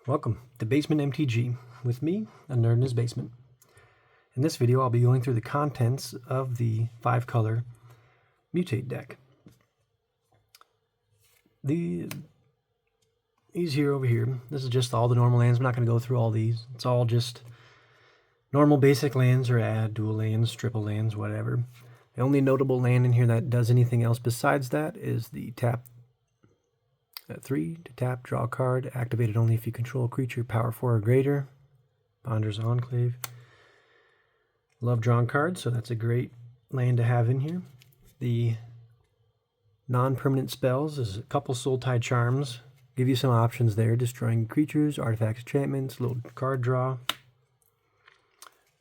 Welcome to Basement MTG with me, a nerd in his basement. In this video, I'll be going through the contents of the 5-color Mutate deck. These here over here, this is just all the normal lands. I'm not going to go through all these. It's all just normal basic lands or add dual lands, triple lands, whatever. The only notable land in here that does anything else besides that is the tap 3 to tap, draw a card, activated only if you control a creature power 4 or greater. Ponder's Enclave. Love drawing cards, so that's a great land to have in here. The non-permanent spells is a couple Soul-Tide Charms. Give you some options there, destroying creatures, artifacts, enchantments, little card draw.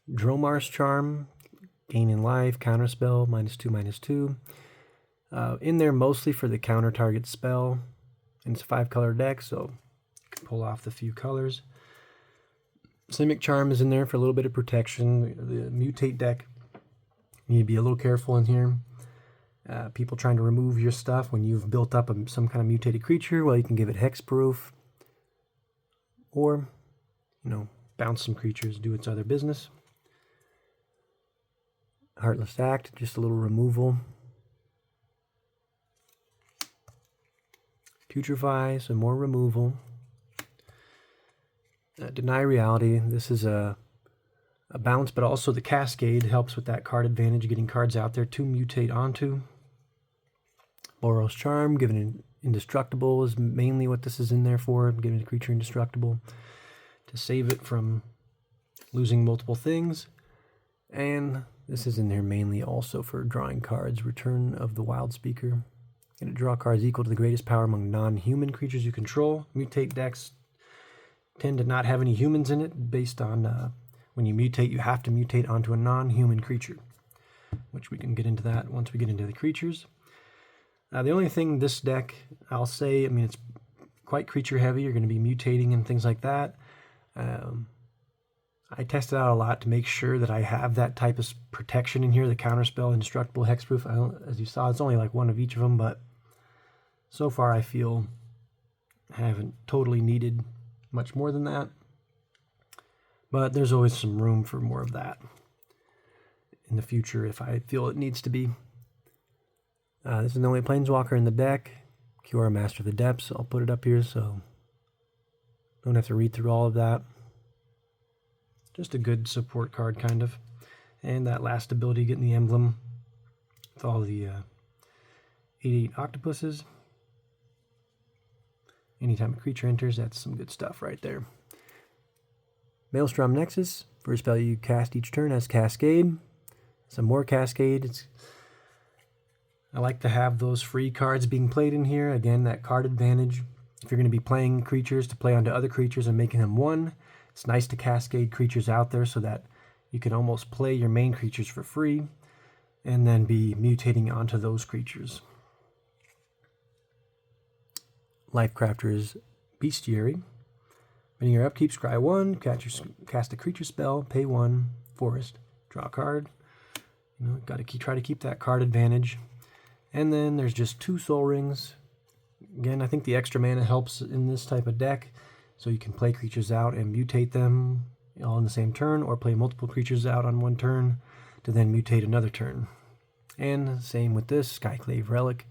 Dromar's Charm, gaining life, counterspell, -2/-2. In there mostly for the counter target spell. And it's a 5-color deck, so you can pull off the few colors. Simic Charm is in there for a little bit of protection. The Mutate deck, you need to be a little careful in here. People trying to remove your stuff when you've built up some kind of mutated creature, well, you can give it hexproof. Or, bounce some creatures, do its other business. Heartless Act, just a little removal. Putrefy, some more removal. Deny Reality, this is a bounce, but also the Cascade helps with that card advantage, getting cards out there to mutate onto. Boros Charm, giving it indestructible is mainly what this is in there for, giving a creature indestructible to save it from losing multiple things. And this is in there mainly also for drawing cards. Return of the Wild Speaker. Going to draw cards equal to the greatest power among non-human creatures you control. Mutate decks tend to not have any humans in it, based on when you mutate, you have to mutate onto a non-human creature, which we can get into that once we get into the creatures. The only thing this deck, I'll say, it's quite creature heavy. You're going to be mutating and things like that. I tested out a lot to make sure that I have that type of protection in here, the counterspell, indestructible, hexproof. As you saw, it's only like one of each of them, but so far I feel I haven't totally needed much more than that. But there's always some room for more of that in the future if I feel it needs to be. This is the only Planeswalker in the deck. QR Master of the Depths. I'll put it up here so don't have to read through all of that. Just a good support card, kind of. And that last ability, getting the emblem with all the 8/8 octopuses. Anytime a creature enters, that's some good stuff right there. Maelstrom Nexus. First spell you cast each turn has Cascade. Some more Cascade. I like to have those free cards being played in here. Again, that card advantage. If you're going to be playing creatures to play onto other creatures and making them 1, it's nice to cascade creatures out there so that you can almost play your main creatures for free and then be mutating onto those creatures. Lifecrafter's Bestiary. When you're upkeep, scry 1, cast a creature spell, pay 1, forest, draw a card. Got to try to keep that card advantage. And then there's just 2 Soul Rings. Again, I think the extra mana helps in this type of deck. So you can play creatures out and mutate them all in the same turn, or play multiple creatures out on one turn to then mutate another turn. And same with this, Skyclave Relic.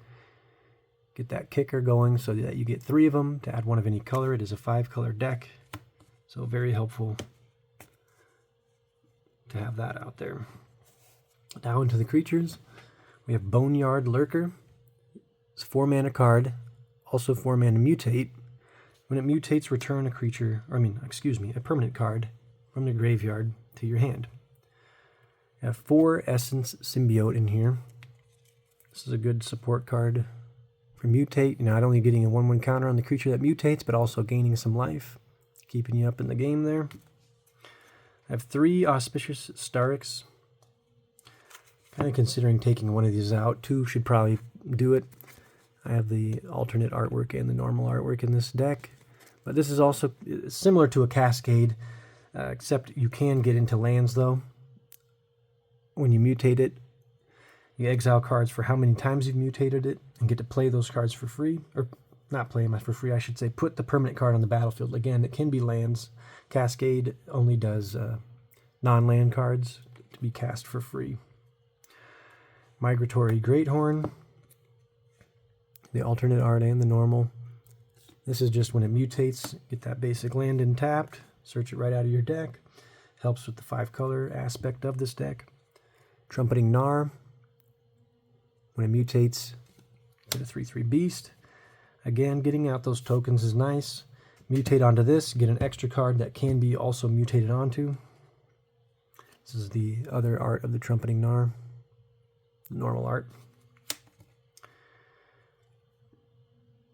Get that kicker going so that you get 3 of them to add 1 of any color. It is a 5-color deck, so very helpful to have that out there. Now into the creatures. We have Boneyard Lurker. It's a 4-mana card, also 4-mana mutate. When it mutates, return a permanent card from the graveyard to your hand. You have 4 Essence Symbiote in here. This is a good support card for mutate. Not only getting a 1/1 counter on the creature that mutates, but also gaining some life, keeping you up in the game there. I have 3 Auspicious Starix. Kind of considering taking one of these out. 2 should probably do it. I have the alternate artwork and the normal artwork in this deck. But this is also similar to a Cascade, except you can get into lands, though. When you mutate it, you exile cards for how many times you've mutated it, and get to play those cards for free, or not play them for free, I should say, put the permanent card on the battlefield. Again, it can be lands. Cascade only does non-land cards to be cast for free. Migratory Greathorn, the alternate art and the normal. This is just when it mutates, get that basic land in tapped, search it right out of your deck. Helps with the 5-color aspect of this deck. Trumpeting Gnar, when it mutates, get a 3/3 beast. Again, getting out those tokens is nice. Mutate onto this, get an extra card that can be also mutated onto. This is the other art of the Trumpeting Gnar, normal art.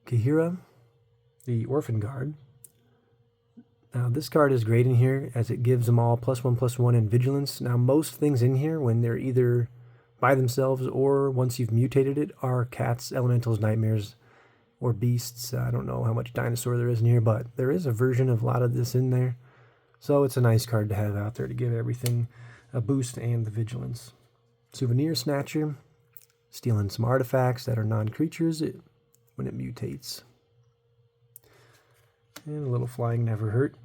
Kahira, the Orphan Guard. Now this card is great in here as it gives them all +1/+1 in vigilance. Now most things in here, when they're either by themselves or once you've mutated it, are cats, elementals, nightmares, or beasts. I don't know how much dinosaur there is in here, but there is a version of a lot of this in there. So it's a nice card to have out there to give everything a boost and the vigilance. Souvenir Snatcher, stealing some artifacts that are non-creatures when it mutates. And a little flying never hurt.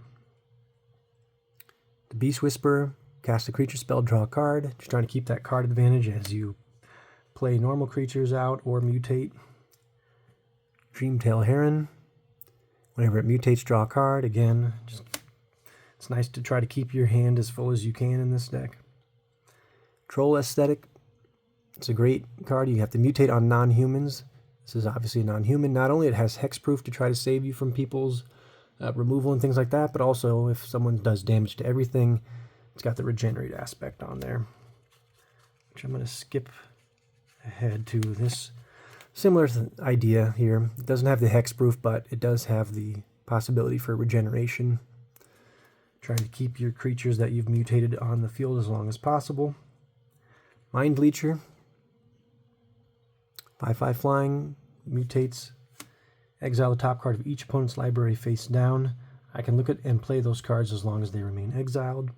The Beast Whisperer, cast a creature spell, draw a card. Just trying to keep that card advantage as you play normal creatures out or mutate. Dreamtail Heron, whenever it mutates, draw a card. Again, it's nice to try to keep your hand as full as you can in this deck. Troll Aesthetic, it's a great card. You have to mutate on non-humans. This is obviously a non-human. Not only it has hexproof to try to save you from people's removal and things like that, but also if someone does damage to everything, it's got the regenerate aspect on there. Which I'm going to skip ahead to this similar idea here. It doesn't have the hexproof, but it does have the possibility for regeneration. Trying to keep your creatures that you've mutated on the field as long as possible. Mind Bleacher, 5/5 flying, mutates. Exile the top card of each opponent's library face down. I can look at and play those cards as long as they remain exiled.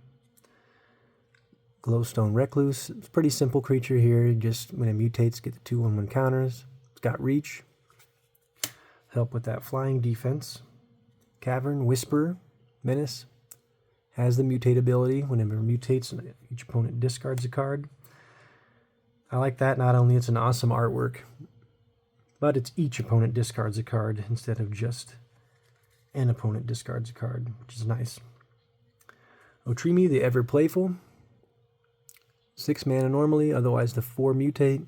Glowstone Recluse, it's a pretty simple creature here. Just when it mutates, get the 2/1/1 counters. It's got reach. Help with that flying defense. Cavern Whisperer, Menace, has the mutate ability. Whenever it mutates, each opponent discards a card. I like that. Not only it's an awesome artwork, but it's each opponent discards a card instead of just an opponent discards a card, which is nice. Otrimi, the Ever Playful, 6 mana normally, otherwise the 4 mutate.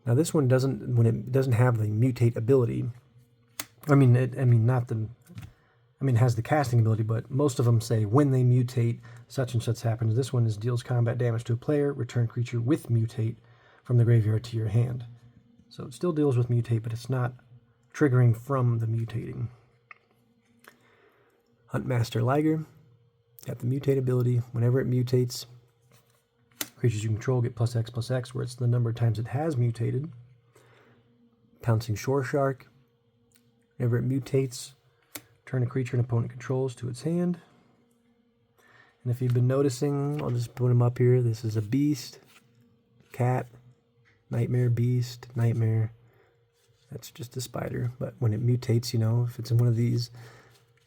Now this one doesn't, when it doesn't have the mutate ability. It has the casting ability, but most of them say when they mutate, such and such happens. This one is deals combat damage to a player, return creature with mutate from the graveyard to your hand. So it still deals with mutate, but it's not triggering from the mutating. Huntmaster Liger, got the mutate ability. Whenever it mutates, creatures you control get +X/+X, where it's the number of times it has mutated. Pouncing Shore Shark, whenever it mutates, turn a creature an opponent controls to its hand. And if you've been noticing, I'll just put them up here. This is a beast, cat, nightmare, beast, nightmare. That's just a spider. But when it mutates, if it's in one of these.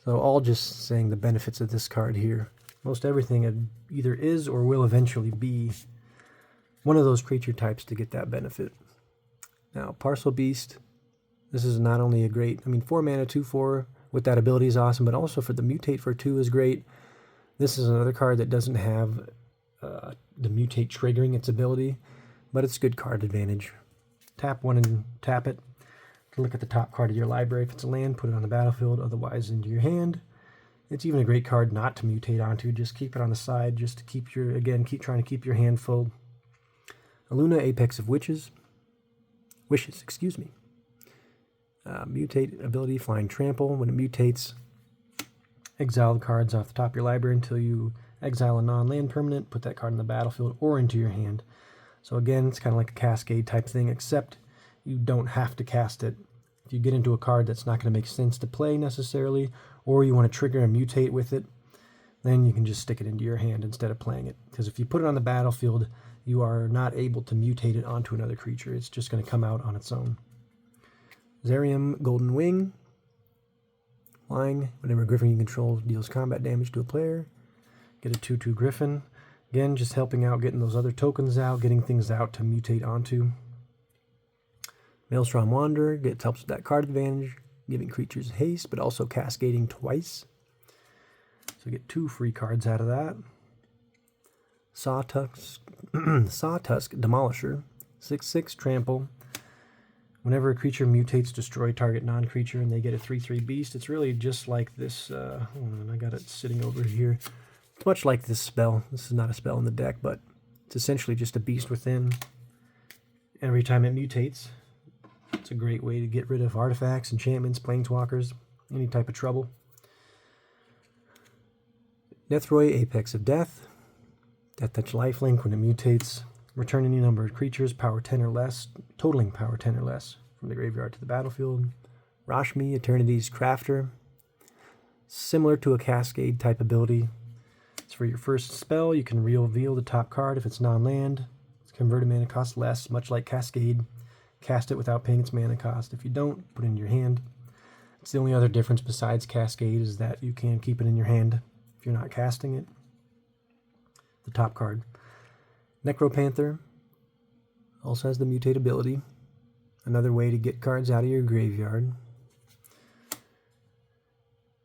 So all just saying the benefits of this card here. Most everything either is or will eventually be one of those creature types to get that benefit. Now, Parcel Beast. This is not only a great, 4 mana, 2/4 with that ability is awesome, but also for the mutate for 2 is great. This is another card that doesn't have the mutate triggering its ability, but it's good card advantage. Tap 1 and tap it to look at the top card of your library. If it's a land, put it on the battlefield, otherwise into your hand. It's even a great card not to mutate onto. Just keep it on the side, just to keep keep trying to keep your hand full. Aluna, Apex of Wishes, mutate ability, Flying Trample. When it mutates, exile the cards off the top of your library until you exile a non-land permanent, put that card on the battlefield or into your hand. So again, it's kind of like a cascade type thing, except you don't have to cast it. If you get into a card that's not going to make sense to play necessarily, or you want to trigger and mutate with it, then you can just stick it into your hand instead of playing it. Because if you put it on the battlefield, you are not able to mutate it onto another creature. It's just going to come out on its own. Zerium Golden Wing. Flying. Whenever a Griffin you control deals combat damage to a player, get a 2/2 Griffin. Again, just helping out, getting those other tokens out, getting things out to mutate onto. Maelstrom Wanderer helps with that card advantage, giving creatures haste, but also cascading twice. So get 2 free cards out of that. Sawtusk Demolisher, 6/6 trample. Whenever a creature mutates, destroy target non-creature, and they get a 3/3 beast. It's really just like this. Hold on, I got it sitting over here. It's much like this spell. This is not a spell in the deck, but it's essentially just a beast within. Every time it mutates, it's a great way to get rid of artifacts, enchantments, planeswalkers, any type of trouble. Nethroi, Apex of Death. Death Touch Lifelink. When it mutates, return any number of creatures, power 10 or less, totaling power 10 or less, from the graveyard to the battlefield. Rashmi, Eternity's Crafter. Similar to a Cascade type ability. It's for your first spell. You can reveal the top card if it's non-land. It's converted mana cost less, much like Cascade. Cast it without paying its mana cost. If you don't, put it in your hand. It's the only other difference besides Cascade is that you can keep it in your hand if you're not casting it. The top card. Necropanther also has the mutate ability. Another way to get cards out of your graveyard.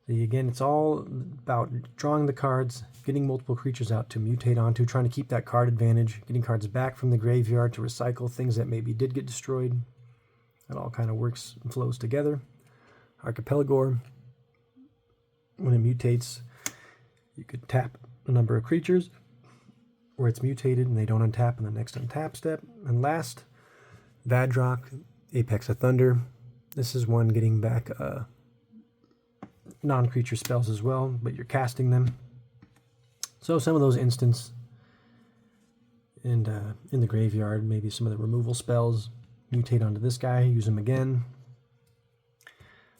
See, again, it's all about drawing the cards, getting multiple creatures out to mutate onto, trying to keep that card advantage, getting cards back from the graveyard to recycle things that maybe did get destroyed. It all kind of works and flows together. Archipelagor. When it mutates, you could tap a number of creatures where it's mutated and they don't untap in the next untap step. And last, Vadrock, Apex of Thunder. This is one getting back non-creature spells as well, but you're casting them. So some of those instants and in the graveyard, maybe some of the removal spells, mutate onto this guy, use them again.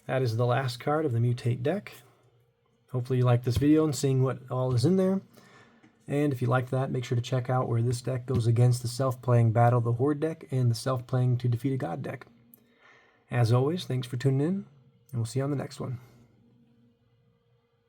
That is the last card of the Mutate deck. Hopefully you liked this video and seeing what all is in there. And if you like that, make sure to check out where this deck goes against the self-playing Battle the Horde deck and the self-playing To Defeat a God deck. As always, thanks for tuning in, and we'll see you on the next one.